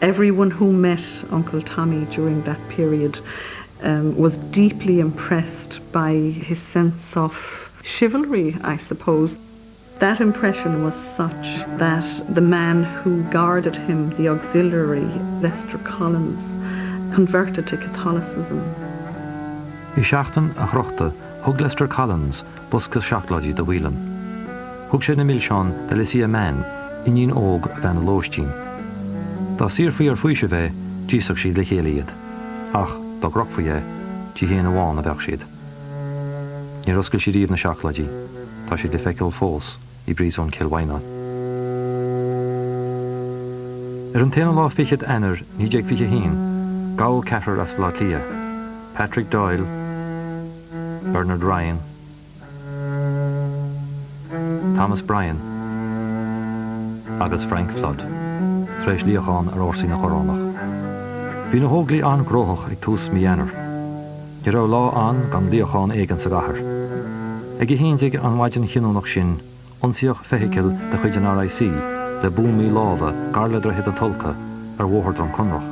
Everyone who met Uncle Tommy during that period was deeply impressed by his sense of chivalry, I suppose. That impression was such that the man who guarded him, the auxiliary, Lester Collins, converted to Catholicism. I seachtain a chrochta thug Lester Collins busca seachlaidí de Whelan. Thug sé na millseán de lisí a man iníon óg bhean lóistín. Tá sír faoi faoise bheith díosach siad le chéile iad, ach dá groch faoi dí héana amháin a bheith siad. Ní oscail siad íomh na seachlaidí, tá siad le feiceáil fós I bríosún Kilwainan. An téann lá fichiad anar ní déag fiche hín, gáil ceatar as bhlá clia, Patrick Doyle, Bernard Ryan, Thomas Bryan, agus Frank Flood, treis líochán ar orsaí na choránach. Bhí na hóglaí an gróthach ag tús mianar. Ní rá lá an gan líochán éigen sa gahar. Ag I híndig an maidin chinúnach sin, onsaíoch feiceil de chuid an RIC, le búmí láda garladra hid an tolca ar bhóthart an conrach.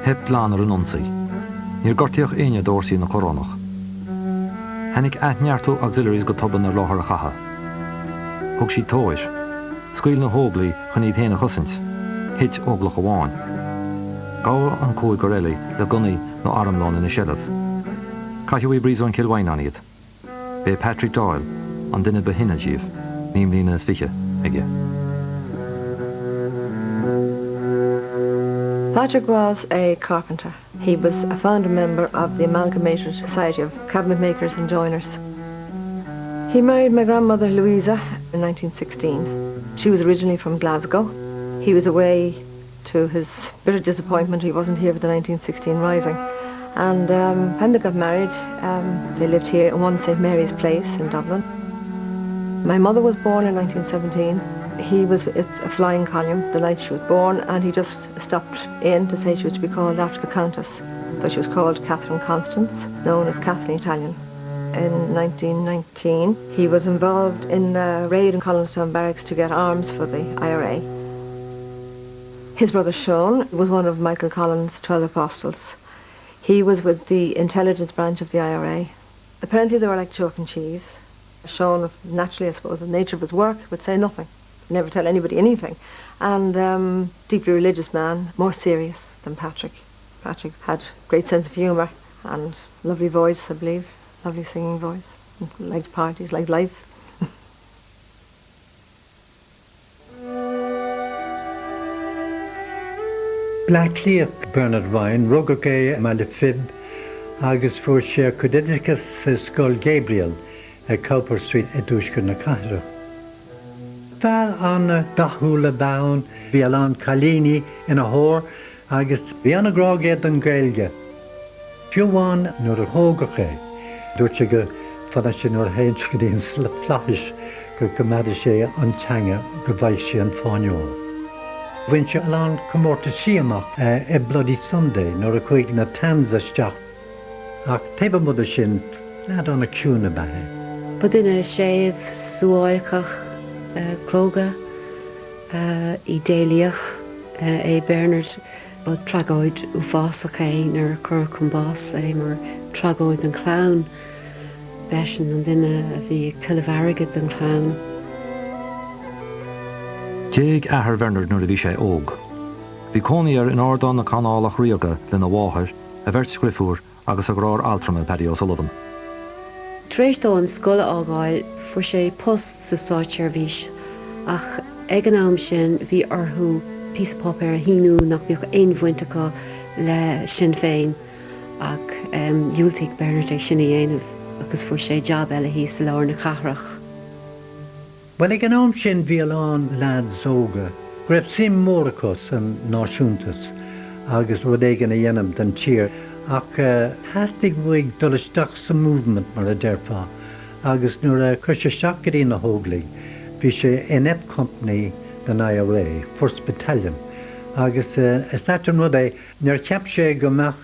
Heb plán ar an onsaí. Níor gortaíoch aine dórsaí na choránach. Hennig aithneartú auxiliaries go toban ar láthar a chacha. Thug sí tóis, scaoil na hóglaí chun iad héana chusint, hit óglach amháin. Gáil an cóig go réile le gunaí nó aramlán ina seileadh. Caitheú I bríosún Kilwainan iad. Bé Patrick Doyle an duine be hinne díobh, níom lína is fiche ige. Patrick was a carpenter. He was a founder member of the Amalgamated Society of Cabinet Makers and Joiners. He married my grandmother Louisa in 1916. She was originally from Glasgow. He was away to his bitter disappointment. He wasn't here for the 1916 Rising. And when they got married, they lived here in 1 St Mary's Place in Dublin. My mother was born in 1917. He was a flying column the night she was born, and he just stopped in to say she was to be called after the Countess. So she was called Catherine Constance, known as Kathleen Italian. In 1919, he was involved in a raid in Collinstown Barracks to get arms for the IRA. His brother Sean was one of Michael Collins' 12 Apostles. He was with the intelligence branch of the IRA. Apparently they were like chalk and cheese. Sean, naturally, I suppose, the nature of his work, would say nothing, never tell anybody anything. And deeply religious man, more serious than Patrick. Patrick had great sense of humour and lovely voice, I believe, lovely singing voice. Liked parties, liked life. Blackleach Bernard Ryan, Rugagay Malifib, agus for sé Codedicus Skull Gabriel, a Cowper Street Edushka na Cahra. Val an Dahula Bound, Whelan Kalini in a whore, agus Viana Groged and Gaelge. Juan nor a Hogake, Dutchiga, Fadashi nor Hedgedin Slafish, Gukamadishe Antanga, Gavaishi and Fanyo. When she along come out to see him a bloody Sunday, nor a quick na Tanza stop. Ach, table mother shin, lad on a cuna by. But in a shave, Suoikach, Kroga, I Daliach, a Bernard, but Tragoid, Ufasakain, or Kurkumbas, or Tragoid and Clown, Beshan, and then the Kilvarigid and Clown. Déag ahar Bernard nuair a bhí sé óg. Bhí cónaíar in ardán na canálach riaga le na bháthir, a bhirt scrifúr agus a grár altrama Paddy O'Sullivan. Tréis dó an scoile ágáil fu sé post sa sáitiar bhís, ach ag an am sin bhí orthú píos pop ar a híú nach bíoch aonmhainteacha le Sinn Féin ach dúiltaigh Bernard ag sinna dhéanamh agus fu sé job eile hí sa leabhar na cathrach. Well, I can own sin violon lads zoga, grep sim moricus and náisiúntas, agus rodegan a yenam dan cheer, ach hastig wig dullistach sa movement mar a derfa, agus nur a crusha shakari na hogli, vishe enep company dan IRA, 1st Battalion, agus estatum rode ner chapshe gomach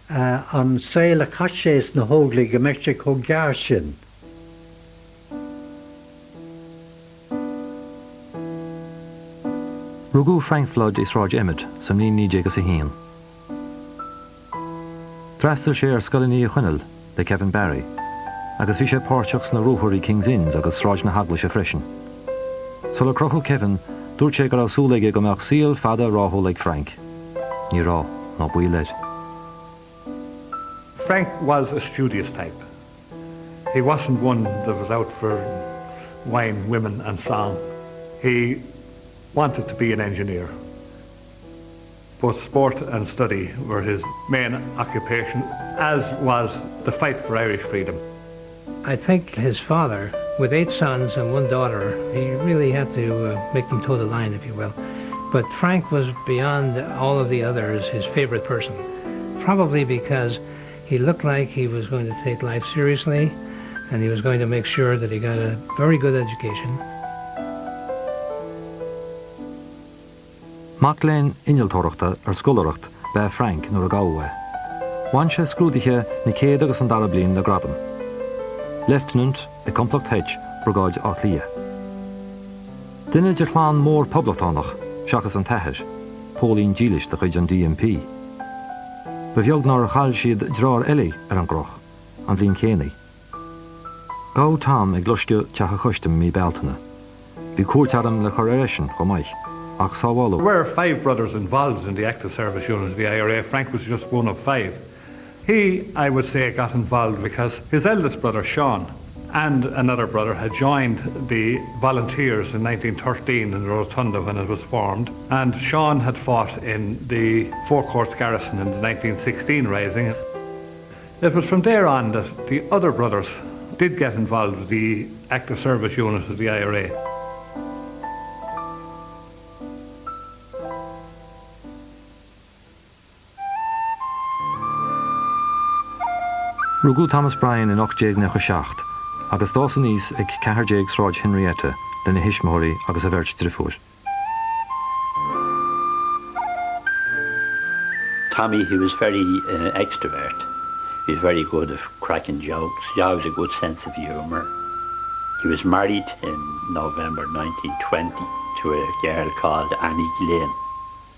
an sail a kashes na hogli gemechik hogarshin. Rugú Frank Flood is ráid Emmet, sam ní nídégus a hían. Drastal sé scoilní a chunnel, de Kevin Barry, agus bhí sé páirteachs na rúthirí King's Inns agus ráid na hagla sé freisin. So le crochú Kevin, dúirt sé gur asúlaige go meach síl fada ráthó Frank. Ní rá, ná buí leid. Frank was a studious type. He wasn't one that was out for wine, women and song. He wanted to be an engineer. Both sport and study were his main occupation, as was the fight for Irish freedom. I think his father, with 8 sons and 1 daughter, he really had to make them toe the line, if you will. But Frank was beyond all of the others his favorite person, probably because he looked like he was going to take life seriously and he was going to make sure that he got a very good education. Mac léin innealtóireachta scoileacht be Frank nuair a gáha. Bhain sé scrúdaithe na céad agus an dara bliain le gradam. Lieutenant i Complecht Hedge, Brigade Átlia. Duine de chláán mór poblachtánaach, seachas an Taithir, Pólín Dílis de chuid an DMP. Ba bheag nar a chail siad drár eile an groch, an bhíon cénaí. Gá Tom ag glosce teacha chuistim mí beltainna. Bhí cuairteadam le choréisin go maiith. There were 5 brothers involved in the active service unit of the IRA. Frank was just one of 5. He, I would say, got involved because his eldest brother, Sean, and another brother had joined the volunteers in 1913 in the Rotunda when it was formed, and Sean had fought in the Four Courts garrison in the 1916 rising. It was from there on that the other brothers did get involved with the active service unit of the IRA. Rugú Thomas Bryan in 1897, agus dása níos ag 4 sráid Henrietta den na hisismóirí agus a bhirt drifúir. Tommy, he was very extrovert. He was very good at cracking jokes. He always had a good sense of humour. He was married in November 1920 to a girl called Annie Glynn.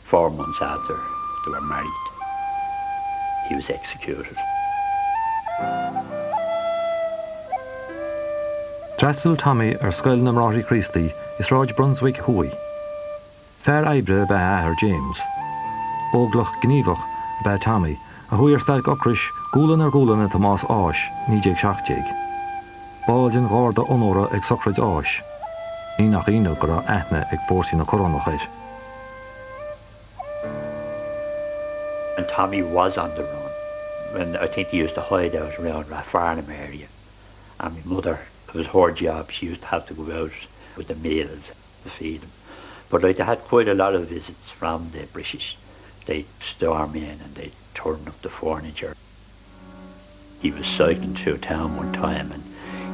4 months after they were married, he was executed. Drastal Tommy scoil na Mráithí Christi is ráid Brunswick Hui. Fair Ibre be Ahar James. Óglach Gníomhach be Tommy, a hui stelc ocris gúlan Tomás Áis, 1970. Báildin gáda onóra ag socraid Áis. Ní nach ina go raibh aithne ag bórsaí na corónachaid. And Tommy was on the run. When I think he used to hide out around Rathfarnham area. And my mother, it was her job, she used to have to go out with the meals to feed him. But they had quite a lot of visits from the British. They'd storm in and they'd turn up the furniture. He was cycling through town one time and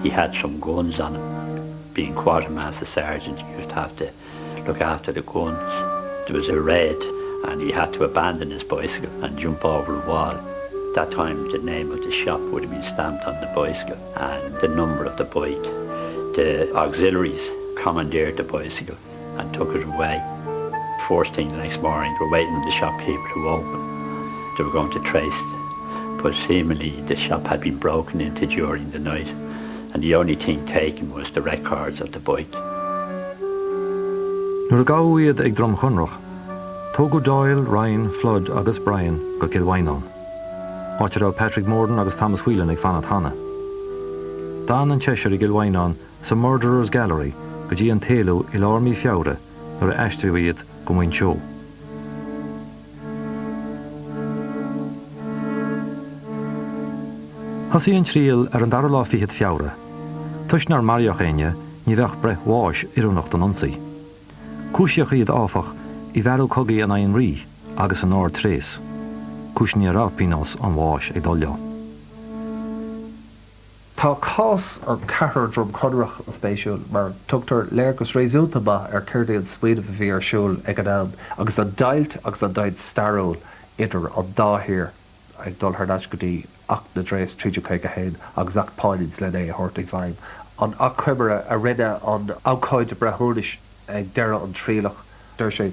he had some guns on him. Being quartermaster sergeant, he used to have to look after the guns. There was a raid and he had to abandon his bicycle and jump over the wall. That time the name of the shop would have been stamped on the bicycle and the number of the bike. The auxiliaries commandeered the bicycle and took it away. First thing the next morning they were waiting for the shopkeeper to open. They were going to trace it, but seemingly the shop had been broken into during the night and the only thing taken was the records of the bike. Nuair a gáiad ag Drom Chunrach, tógu Doyle, Ryan, Flood agus Bryan go Kilwainon. Áitir á Patrick Moran agus Thomas Whelan ag fanat hana. Dan an Cheshire i Gilwainon sa Murderers Gallery go dtí an tailú i lármí fiabhra nuair a eistriúiad go mhain seo. Thosaí an tríal ar an dara lá fichiad fiabhra. Tuisnar marioch aine ní bheith breth bháis iúnacht an ansaí. Cúiseach iad áfach i bhealú cogaí an aon rí agus an áir trés. Cúisní a rápínos an bháis ag dul leo. Tá cás ar cethar drom chunrach a spéisiúil mar tugtar léargus réasúnta ba ar céirdéad spuid a bhí ar siúil ag an am agus an dailt agus an daid staróil idir an dáthír ag dul thar leiscotí ach na dréis 35 agus ach páids le é a thuirt ag bhaim. An ach cuimire a rinne an ácáid brethúris ag deire an trílach der sé